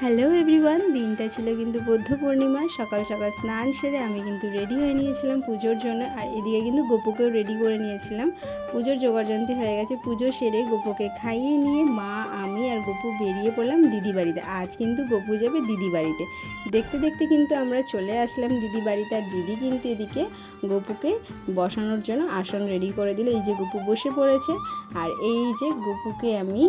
Hello everyone, দিনটা ছিল কিন্তু বৌদ্ধ পূর্ণিমা। সকাল সকাল স্নান সেরে আমি কিন্তু রেডি হয়ে নিয়েছিলাম পুজোর জন্য। আর এদিকে কিন্তু গোপুকেও রেডি করে নিয়েছিলাম। পুজোর জোগাড়যন্ত্র হয়ে গেছে। পুজো সেরে গোপুকে খাইয়ে নিয়ে মা, আমি আর গোপু বেরিয়ে পড়লাম দিদি বাড়িতে। আজ কিন্তু গোপু যাবে দিদি বাড়িতে। দেখতে দেখতে কিন্তু আমরা চলে আসলাম দিদি বাড়িতে। আর দিদি কিন্তু এদিকে গোপুকে বসানোর জন্য আসন রেডি করে দিল। এই যে গোপু বসে পড়েছে। আর এই যে গোপুকে আমি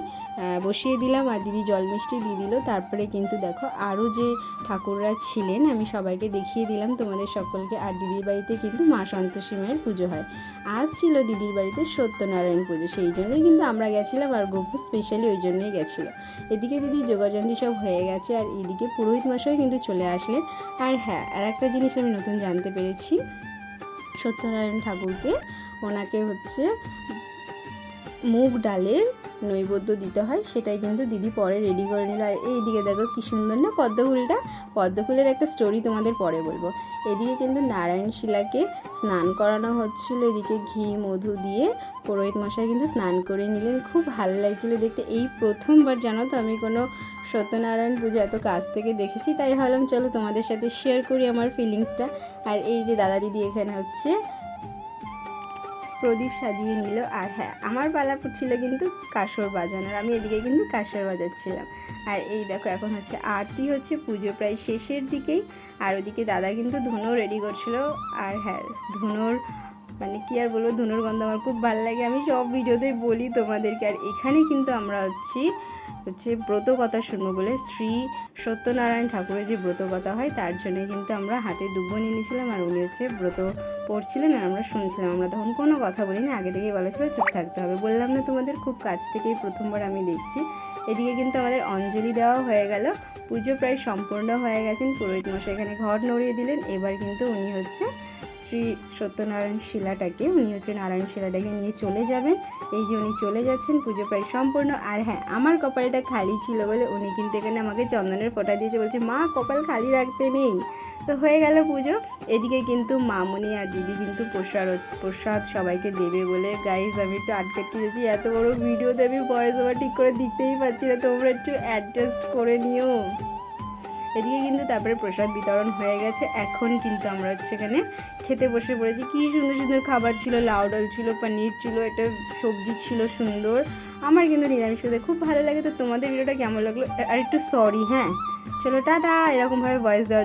বসিয়ে দিলাম আর দিদি জল মিষ্টি দিয়ে দিল। তারপরে কিন্তু দেখো আরও যে ঠাকুররা ছিলেন আমি সবাইকে দেখিয়ে দিলাম তোমাদের সকলকে। আর দিদির বাড়িতে কিন্তু মা সন্তোষী মায়ের পুজো হয়। আজ ছিল দিদির বাড়িতে সত্যনারায়ণ পুজো, সেই জন্যই কিন্তু আমরা গেছিলাম। আর গোপু স্পেশালি ওই জন্যই গেছিলো। এদিকে দিদি যোগাযন্ত্রী সব হয়ে গেছে। আর এদিকে পুরোহিত মশাই কিন্তু চলে আসলেন। আর হ্যাঁ, আর একটা জিনিস আমি নতুন জানতে পেরেছি, সত্যনারায়ণ ঠাকুরকে ওনাকে হচ্ছে মুগ ডালের নৈবেদ্য দিতে হয়, সেটাই কিন্তু দিদি পরে রেডি করে নিল। আর এইদিকে দেখো কি সুন্দর না পদ্মফুলটা। পদ্মফুলের একটা স্টোরি তোমাদের পরে বলবো। এদিকে কিন্তু নারায়ণ শিলাকে স্নান করানো হচ্ছিল। এদিকে ঘি মধু দিয়ে পুরোহিত মশাই কিন্তু স্নান করে নিলেন। খুব ভালো লাগছিলো দেখতে। এই প্রথমবার জানো তো আমি কোনো সত্যনারায়ণ পুজো এত কাছ থেকে দেখেছি, তাই ভাবলাম চলো তোমাদের সাথে শেয়ার করি আমার ফিলিংসটা। আর এই যে দাদা দিদি এখানে হচ্ছে প্রদীপ সাজিয়ে নিল। আর হ্যাঁ, আমার পালা ছিল কিন্তু কাসর বাজানোর। আমি এদিকে কিন্তু কাসর বাজাচ্ছিলাম। আর এই দেখো এখন হচ্ছে আরতি হচ্ছে, পুজো প্রায় শেষের দিকেই। আর ওদিকে দাদা কিন্তু ধুনো রেডি করছিল। আর হ্যাঁ, ধুনোর মানে কি আর বলবো, ধুনোর গন্ধ আমার খুব ভালো লাগে। আমি সব ভিডিওতেই বলি তোমাদেরকে। আর এখানে কিন্তু আমরা হচ্ছে ব্রত কথা শুনবো বলে শ্রী সত্যনারায়ণ ঠাকুরের যে ব্রত কথা হয় তার জন্য কিন্তু আমরা হাতে দুব্বো নিয়ে নিয়েছিলাম। আর উনি হচ্ছে ব্রত পড়ছিলেন আর আমরা শুনছিলাম। আমরা তখন কোনো কথা বলিনি, আগে থেকেই বলা ছিল চুপ থাকতে হবে। বললাম না তোমাদের, খুব কাছ থেকেই প্রথমবার আমি দেখছি। এদিকে কিন্তু আমাদের অঞ্জলি দেওয়া হয়ে গেল। পুজো প্রায় সম্পূর্ণ হয়ে গেছেন। পুরোহিত মশাই এখানে ঘট নড়িয়ে দিলেন। এবার কিন্তু উনি হচ্ছে শ্রী সত্যনারায়ণ শিলাটাকে নারায়ণ শিলাটাকে নিয়ে চলে যাবেন। এই যে উনি চলে যাচ্ছেন, পুজো প্রায় সম্পূর্ণ। আর হ্যাঁ, আমার কপালটা খালি ছিল বলে উনি কিন্তু এখানে আমাকে চন্দনের ফোঁটা দিয়েছে, বলছে মা কপাল খালি রাখতে নেই। তো হয়ে গেল পুজো। এদিকে কিন্তু মামুনি আর দিদি কিন্তু প্রসাদ সবাইকে দেবে বলে গাইজ আমি একটু আটকে দিয়েছি। এত বড় ভিডিওতে আমি ভয়েস ওভার ঠিক করে দিতেই পারছি না, তোমরা একটু অ্যাডজাস্ট করে নিও। এদিকে কিন্তু তারপরে প্রসাদ বিতরণ হয়ে গেছে। এখন কিন্তু আমরা হচ্ছে এখানে খেতে বসে পড়েছি। কী সুন্দর সুন্দর খাবার ছিল, লাউ ডাল ছিল, পনির ছিল, একটা সবজি ছিল সুন্দর। আমার কিন্তু নিরামিষ খেতে খুব ভালো লাগে। তো তোমাদের ভিডিওটা কেমন লাগলো আর একটু সরি। হ্যাঁ চলো টাটা, এরকমভাবে ভয়েস দেওয়ার